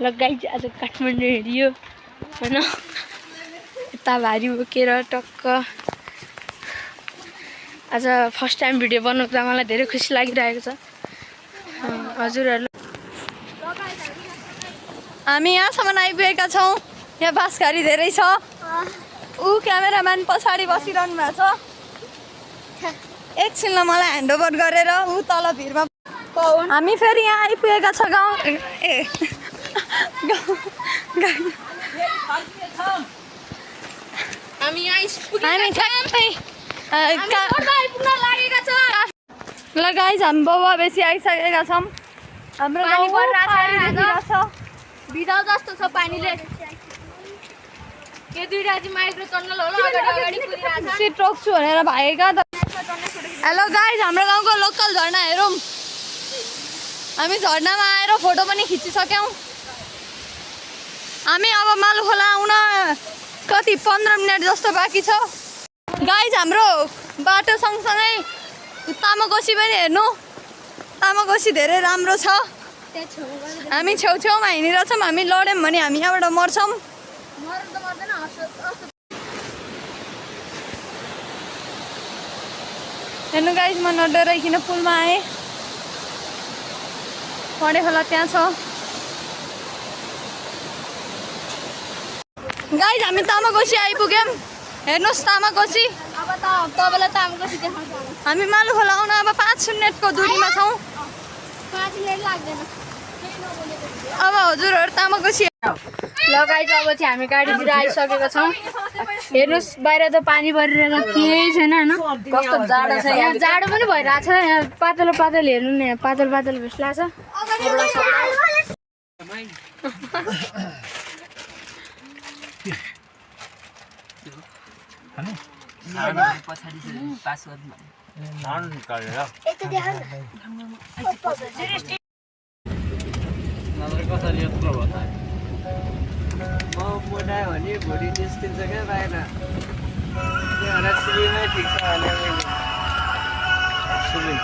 ल गाइज आज काठमाडौँ हेरियो होइन यता भारी बोकेर टक्क आज फर्स्ट टाइम भिडियो बनाउँदा मलाई धेरै खुसी लागिरहेको छ हजुरहरु हामी यहाँसम्म आइपुगेका छौँ यहाँ बासघारी धेरै छ ऊ क्यामेराम्यान पछाडि बसिरहनु भएको छ एकछिनमा मलाई ह्यान्डओभर गरेर ऊ तल भिरमा हामी फेरि यहाँ आइपुगेका छ गाउँ हामी ल गाइज हामी बाबा बेसी आइसकेका छौँ हाम्रो गाउँ बिदा जस्तो छ पानीले यो दुईटा चाहिँ माइक्रो टनल होला अगाडि कुदिरहेछ सिट रोक्छु भनेर भागेका त हेलो गाइज हाम्रो गाउँको लोकल झरना हेरौँ हामी झरनामा आएर फोटो पनि खिचिसक्यौँ हामी अब मालुखोला आउन कति 15 मिनट जस्तो बाँकी छ गाइज हाम्रो बाटो सँगसँगै तामाकोसी पनि हेर्नु तामाकोसी धेरै राम्रो छ हामी छेउछेउमा हिँडिरहेछौँ हामी लड्यौँ भने हामी यहाँबाट मर्छौँ हेर्नु गाइज म नडराइकन पुलमा आएँ पढे खोला त्यहाँ छ गाइज हामी तामाकोसी आइपुग्यौँ हेर्नुहोस् तामाकोसी अब त तपाईलाई तामाकोसी देखाउँछु हामी मालुखोला आउन अब 5 मिनटको दूरीमा छौँ 5 मिनेट लाग्दैन अब हजुरहरु तामाकोसी ल गाइज अब चाहिँ हामी गाडीतिर आइसकेका छौँ हेर्नुहोस् बाहिर त पानी परिरहेको केही छैन होइन कस्तो जाडो छ यहाँ जाडो पनि भइरहेछ यहाँ पातलो पातलो हेर्नु न यहाँ पातलो पातलो भेस्ला छ मोटा भने भुँडी निस्किन्छ क्या बाहिर त्यो सिलीमै ठिक छ भने सिली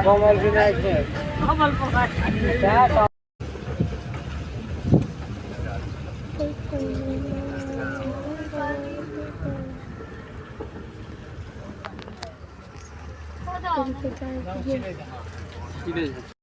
कमल विनायक कमल पोखर Thank you.